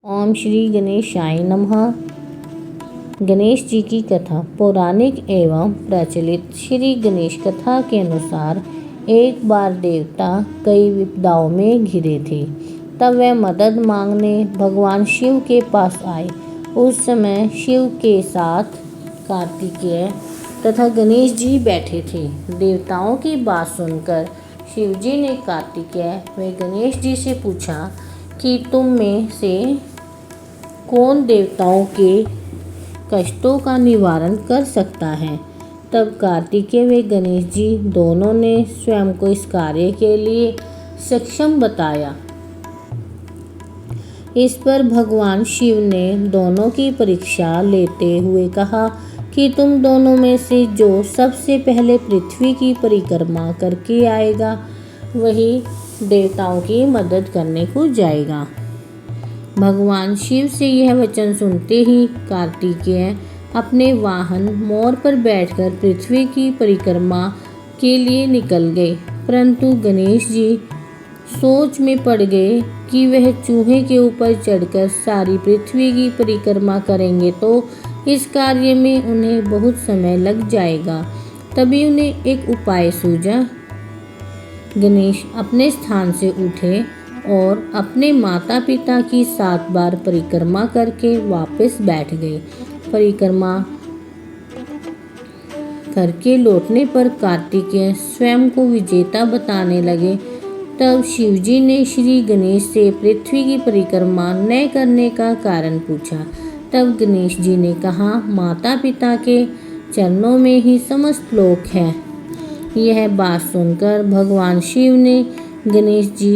ओम श्री गणेशाय नमः। गणेश जी की कथा। पौराणिक एवं प्रचलित श्री गणेश कथा के अनुसार एक बार देवता कई विपदाओं में घिरे थे। तब वे मदद मांगने भगवान शिव के पास आए। उस समय शिव के साथ कार्तिकेय तथा गणेश जी बैठे थे। देवताओं की बात सुनकर शिव जी ने कार्तिकेय व गणेश जी से पूछा कि तुम में से कौन देवताओं के कष्टों का निवारण कर सकता है। तब कार्तिकेय व गणेश जी दोनों ने स्वयं को इस कार्य के लिए सक्षम बताया। इस पर भगवान शिव ने दोनों की परीक्षा लेते हुए कहा कि तुम दोनों में से जो सबसे पहले पृथ्वी की परिक्रमा करके आएगा वही देवताओं की मदद करने को जाएगा। भगवान शिव से यह वचन सुनते ही कार्तिकेय अपने वाहन मोर पर बैठकर पृथ्वी की परिक्रमा के लिए निकल गए। परंतु गणेश जी सोच में पड़ गए कि वह चूहे के ऊपर चढ़कर सारी पृथ्वी की परिक्रमा करेंगे तो इस कार्य में उन्हें बहुत समय लग जाएगा। तभी उन्हें एक उपाय सूझा। गणेश अपने स्थान से उठे और अपने माता पिता की 7 बार परिक्रमा करके वापस बैठ गए। परिक्रमा करके लौटने पर कार्तिकेय स्वयं को विजेता बताने लगे। तब शिवजी ने श्री गणेश से पृथ्वी की परिक्रमा न करने का कारण पूछा। तब गणेश जी ने कहा, माता पिता के चरणों में ही समस्त लोक है। यह बात सुनकर भगवान शिव ने गणेश जी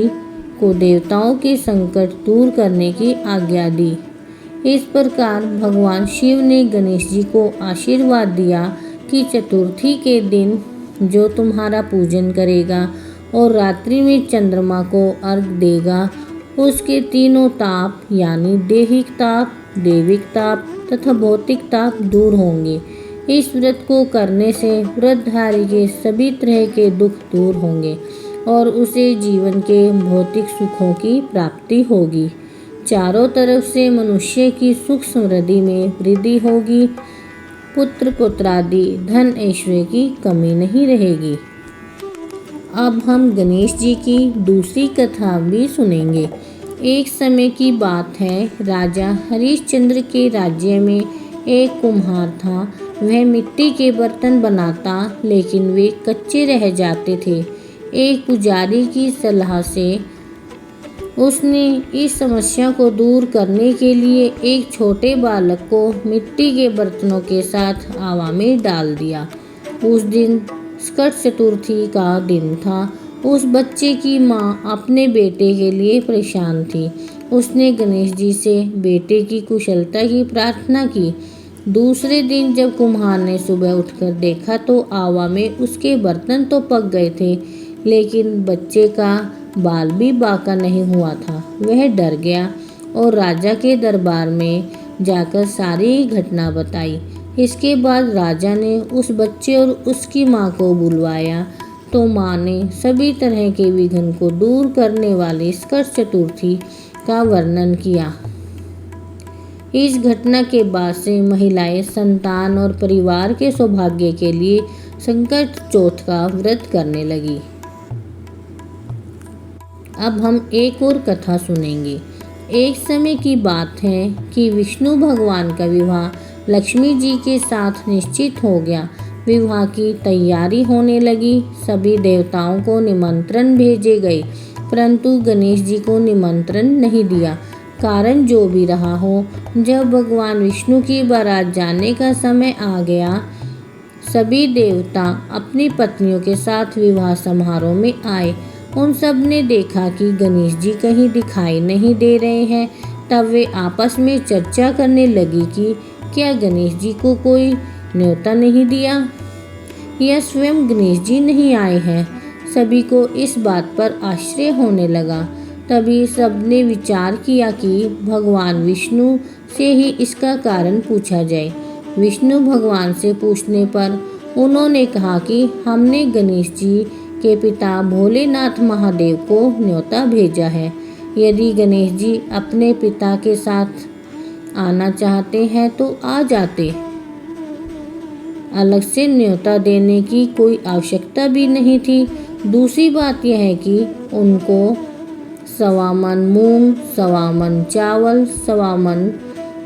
को देवताओं के संकट दूर करने की आज्ञा दी। इस प्रकार भगवान शिव ने गणेश जी को आशीर्वाद दिया कि चतुर्थी के दिन जो तुम्हारा पूजन करेगा और रात्रि में चंद्रमा को अर्घ देगा उसके तीनों ताप यानी दैहिक ताप, दैविक ताप तथा भौतिक ताप दूर होंगे। इस व्रत को करने से व्रतधारी के सभी तरह के दुख दूर होंगे और उसे जीवन के भौतिक सुखों की प्राप्ति होगी। चारों तरफ से मनुष्य की सुख समृद्धि में वृद्धि होगी। पुत्र पुत्रादि धन ऐश्वर्य की कमी नहीं रहेगी। अब हम गणेश जी की दूसरी कथा भी सुनेंगे। एक समय की बात है, राजा हरिश्चंद्र के राज्य में एक कुम्हार था। वह मिट्टी के बर्तन बनाता लेकिन वे कच्चे रह जाते थे। एक पुजारी की सलाह से उसने इस समस्या को दूर करने के लिए एक छोटे बालक को मिट्टी के बर्तनों के साथ हवा में डाल दिया। उस दिन स्कट चतुर्थी का दिन था। उस बच्चे की माँ अपने बेटे के लिए परेशान थी। उसने गणेश जी से बेटे की कुशलता की प्रार्थना की। दूसरे दिन जब कुम्हार ने सुबह उठकर देखा तो आवा में उसके बर्तन तो पक गए थे लेकिन बच्चे का बाल भी बाका नहीं हुआ था। वह डर गया और राजा के दरबार में जाकर सारी घटना बताई। इसके बाद राजा ने उस बच्चे और उसकी माँ को बुलवाया तो माँ ने सभी तरह के विघ्न को दूर करने वाली स्कट चतुर्थी का वर्णन किया। इस घटना के बाद से महिलाएं संतान और परिवार के सौभाग्य के लिए संकट चौथ का व्रत करने लगी। अब हम एक और कथा सुनेंगे। एक समय की बात है कि विष्णु भगवान का विवाह लक्ष्मी जी के साथ निश्चित हो गया। विवाह की तैयारी होने लगी। सभी देवताओं को निमंत्रण भेजे गए परंतु गणेश जी को निमंत्रण नहीं दिया। कारण जो भी रहा हो, जब भगवान विष्णु की बारात जाने का समय आ गया सभी देवता अपनी पत्नियों के साथ विवाह समारोह में आए। उन सब ने देखा कि गणेश जी कहीं दिखाई नहीं दे रहे हैं। तब वे आपस में चर्चा करने लगी कि क्या गणेश जी को कोई न्योता नहीं दिया या स्वयं गणेश जी नहीं आए हैं। सभी को इस बात पर आश्चर्य होने लगा। तभी सबने विचार किया कि भगवान विष्णु से ही इसका कारण पूछा जाए। विष्णु भगवान से पूछने पर उन्होंने कहा कि हमने गणेश जी के पिता भोलेनाथ महादेव को न्योता भेजा है। यदि गणेश जी अपने पिता के साथ आना चाहते हैं तो आ जाते। अलग से न्योता देने की कोई आवश्यकता भी नहीं थी। दूसरी बात यह है कि उनको 1.25 मन मूंग, 1.25 मन चावल, 1.25 मन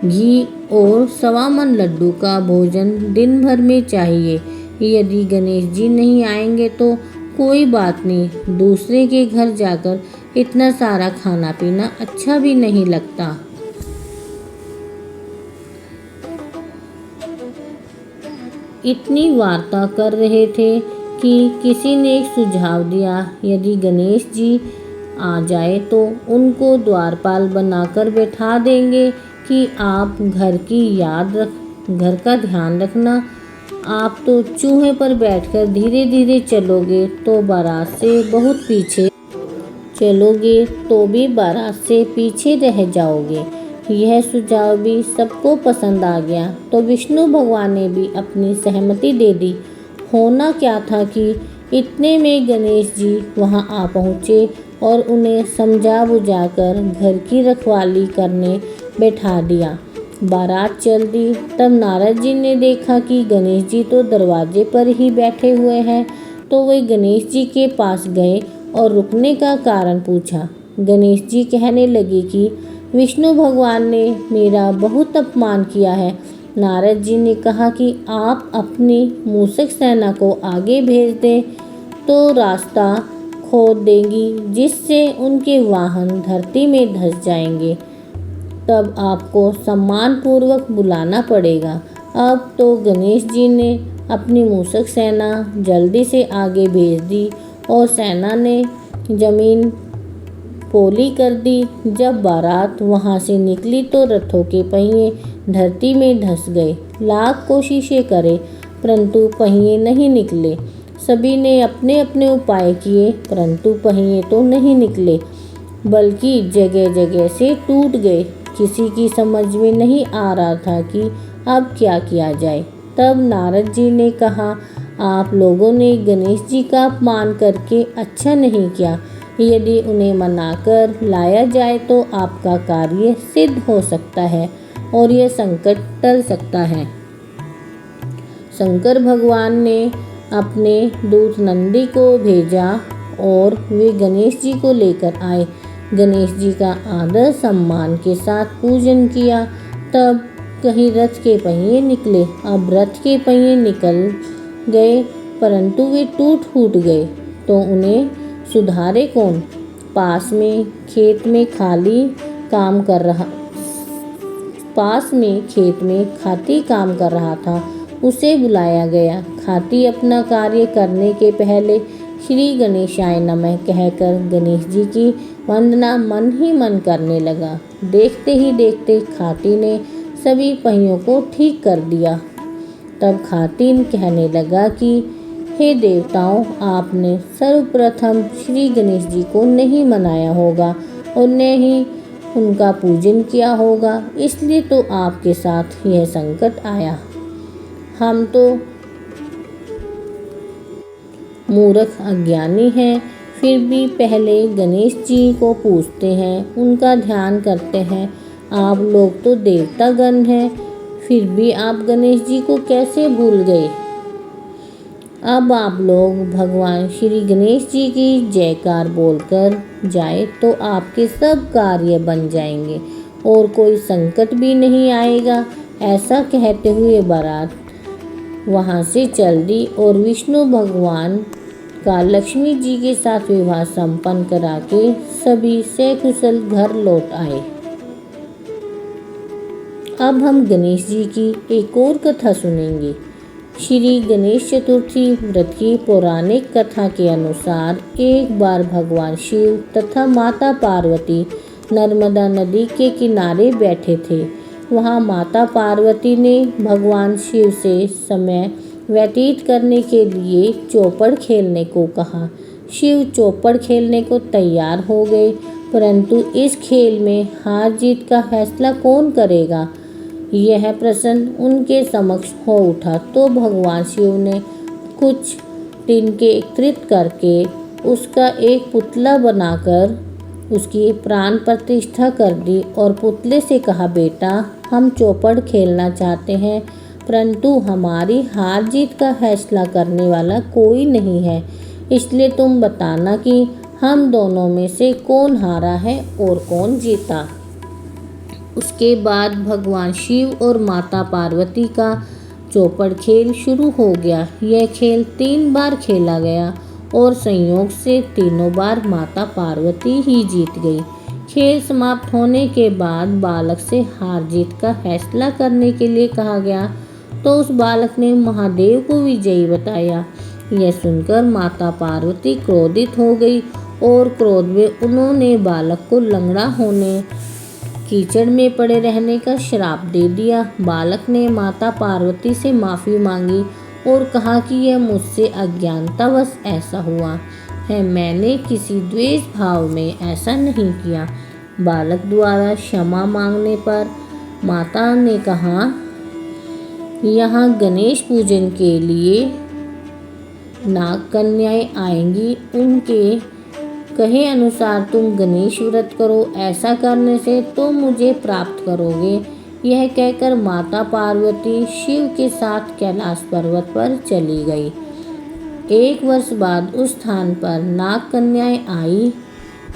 घी और 1.25 मन लड्डू का भोजन दिन भर में चाहिए। यदि गणेश जी नहीं आएंगे तो कोई बात नहीं, दूसरे के घर जाकर इतना सारा खाना पीना अच्छा भी नहीं लगता। इतनी वार्ता कर रहे थे कि किसी ने एक सुझाव दिया, यदि गणेश जी आ जाए तो उनको द्वारपाल बनाकर बैठा देंगे कि आप घर का ध्यान रखना। आप तो चूहे पर बैठकर धीरे धीरे चलोगे तो बारात से बहुत पीछे चलोगे तो भी बारात से पीछे रह जाओगे। यह सुझाव भी सबको पसंद आ गया तो विष्णु भगवान ने भी अपनी सहमति दे दी। होना क्या था कि इतने में गणेश जी वहां आ पहुँचे और उन्हें समझा बुझाकर घर की रखवाली करने बैठा दिया। बारात चल दी। तब नारद जी ने देखा कि गणेश जी तो दरवाजे पर ही बैठे हुए हैं, तो वे गणेश जी के पास गए और रुकने का कारण पूछा। गणेश जी कहने लगे कि विष्णु भगवान ने मेरा बहुत अपमान किया है। नारद जी ने कहा कि आप अपनी मूषक सेना को आगे भेज दें तो रास्ता खोद देंगी, जिससे उनके वाहन धरती में धंस जाएंगे। तब आपको सम्मानपूर्वक बुलाना पड़ेगा। अब तो गणेश जी ने अपनी मूषक सेना जल्दी से आगे भेज दी और सेना ने जमीन पोली कर दी। जब बारात वहां से निकली तो रथों के पहिए धरती में धंस गए। लाख कोशिशें करे परंतु पहिए नहीं निकले। सभी ने अपने अपने उपाय किए परंतु पहिए तो नहीं निकले, बल्कि जगह जगह से टूट गए। किसी की समझ में नहीं आ रहा था कि अब क्या किया जाए। तब नारद जी ने कहा, आप लोगों ने गणेश जी का अपमान करके अच्छा नहीं किया। यदि उन्हें मनाकर लाया जाए तो आपका कार्य सिद्ध हो सकता है और यह संकट टल सकता है। शंकर भगवान ने अपने दूत नंदी को भेजा और वे गणेश जी को लेकर आए। गणेश जी का आदर सम्मान के साथ पूजन किया। तब कहीं रथ के पहिए निकले। अब रथ के पहिए निकल गए परंतु वे टूट फूट गए तो उन्हें सुधारे कौन। पास में खेत में खाती काम कर रहा था, उसे बुलाया गया। खाती अपना कार्य करने के पहले श्री गणेशाय नमः कहकर गणेश जी की वंदना मन ही मन करने लगा। देखते ही देखते खाती ने सभी पहियों को ठीक कर दिया। तब खाती कहने लगा कि हे देवताओं, आपने सर्वप्रथम श्री गणेश जी को नहीं मनाया होगा और न ही उनका पूजन किया होगा, इसलिए तो आपके साथ यह संकट आया। हम तो मूर्ख अज्ञानी हैं, फिर भी पहले गणेश जी को पूजते हैं, उनका ध्यान करते हैं। आप लोग तो देवतागण हैं, फिर भी आप गणेश जी को कैसे भूल गए। अब आप लोग भगवान श्री गणेश जी की जयकार बोलकर जाए तो आपके सब कार्य बन जाएंगे और कोई संकट भी नहीं आएगा। ऐसा कहते हुए बारात वहाँ से चल दी और विष्णु भगवान का लक्ष्मी जी के साथ विवाह संपन्न करा के सभी सकुशल घर लौट आए। अब हम गणेश जी की एक और कथा सुनेंगे। श्री गणेश चतुर्थी व्रत की पौराणिक कथा के अनुसार एक बार भगवान शिव तथा माता पार्वती नर्मदा नदी के किनारे बैठे थे। वहाँ माता पार्वती ने भगवान शिव से समय व्यतीत करने के लिए चौपड़ खेलने को कहा। शिव चौपड़ खेलने को तैयार हो गए, परंतु इस खेल में हार जीत का फैसला कौन करेगा, यह प्रश्न उनके समक्ष हो उठा। तो भगवान शिव ने कुछ तिनके एकत्रित करके उसका एक पुतला बनाकर उसकी प्राण प्रतिष्ठा कर दी और पुतले से कहा, बेटा हम चौपड़ खेलना चाहते हैं, परंतु हमारी हार जीत का फैसला करने वाला कोई नहीं है, इसलिए तुम बताना कि हम दोनों में से कौन हारा है और कौन जीता। उसके बाद भगवान शिव और माता पार्वती का चौपड़ खेल शुरू हो गया। यह खेल 3 बार खेला गया और संयोग से तीनों बार माता पार्वती ही जीत गई। खेल समाप्त होने के बाद बालक से हार जीत का फैसला करने के लिए कहा गया, तो उस बालक ने महादेव को विजयी बताया। यह सुनकर माता पार्वती क्रोधित हो गई और क्रोध में उन्होंने बालक को लंगड़ा होने, कीचड़ में पड़े रहने का श्राप दे दिया। बालक ने माता पार्वती से माफ़ी मांगी और कहा कि यह मुझसे अज्ञानतावश ऐसा हुआ है, मैंने किसी द्वेष भाव में ऐसा नहीं किया। बालक द्वारा क्षमा मांगने पर माता ने कहा, यहाँ गणेश पूजन के लिए नाग कन्याएं आएंगी, उनके कहे अनुसार तुम गणेश व्रत करो, ऐसा करने से तुम मुझे प्राप्त करोगे। यह कहकर माता पार्वती शिव के साथ कैलाश पर्वत पर चली गई। 1 वर्ष बाद उस स्थान पर नाग कन्याएं आई।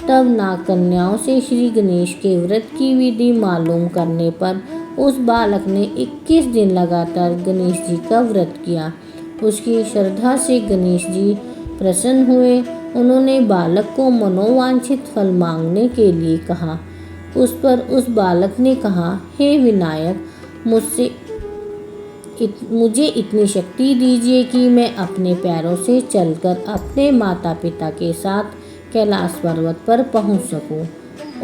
तब नाग कन्याओं से श्री गणेश के व्रत की विधि मालूम करने पर उस बालक ने 21 दिन लगातार गणेश जी का व्रत किया। उसकी श्रद्धा से गणेश जी प्रसन्न हुए। उन्होंने बालक को मनोवांछित फल मांगने के लिए कहा। उस पर उस बालक ने कहा, हे विनायक, मुझे इतनी शक्ति दीजिए कि मैं अपने पैरों से चलकर अपने माता पिता के साथ कैलाश पर्वत पर पहुंच सकूं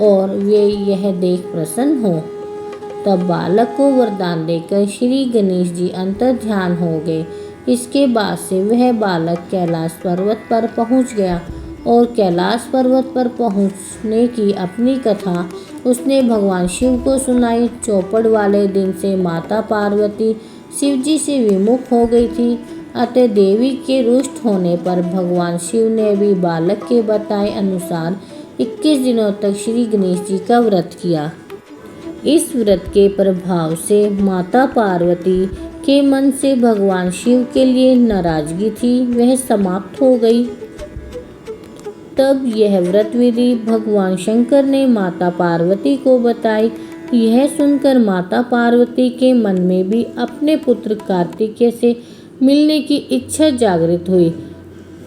और वे यह देख प्रसन्न हो। तब बालक को वरदान देकर श्री गणेश जी अंतर्ध्यान हो गए। इसके बाद से वह बालक कैलाश पर्वत पर पहुंच गया और कैलाश पर्वत पर पहुंचने की अपनी कथा उसने भगवान शिव को सुनाई। चौपड़ वाले दिन से माता पार्वती शिवजी से विमुख हो गई थी, अतः देवी के रुष्ट होने पर भगवान शिव ने भी बालक के बताए अनुसार 21 दिनों तक श्री गणेश जी का व्रत किया। इस व्रत के प्रभाव से माता पार्वती के मन से भगवान शिव के लिए नाराजगी थी, वह समाप्त हो गई। तब यह व्रत विधि भगवान शंकर ने माता पार्वती को बताई। यह सुनकर माता पार्वती के मन में भी अपने पुत्र कार्तिकेय से मिलने की इच्छा जागृत हुई।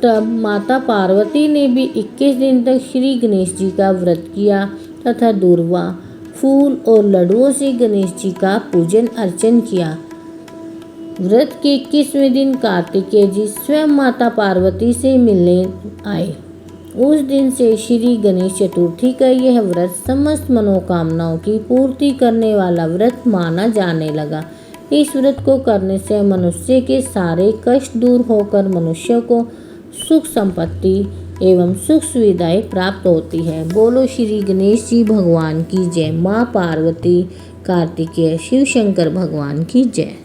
तब माता पार्वती ने भी 21 दिन तक श्री गणेश जी का व्रत किया तथा दूर्वा, फूल और लड्डुओं से गणेश जी का पूजन अर्चन किया। व्रत के 21वें दिन कार्तिकेय जी स्वयं माता पार्वती से मिलने आए। उस दिन से श्री गणेश चतुर्थी का यह व्रत समस्त मनोकामनाओं की पूर्ति करने वाला व्रत माना जाने लगा। इस व्रत को करने से मनुष्य के सारे कष्ट दूर होकर मनुष्य को सुख संपत्ति एवं सुख सुविधाएं प्राप्त होती है। बोलो श्री गणेश जी भगवान की जय। माँ पार्वती, कार्तिकेय, शिव शंकर भगवान की जय।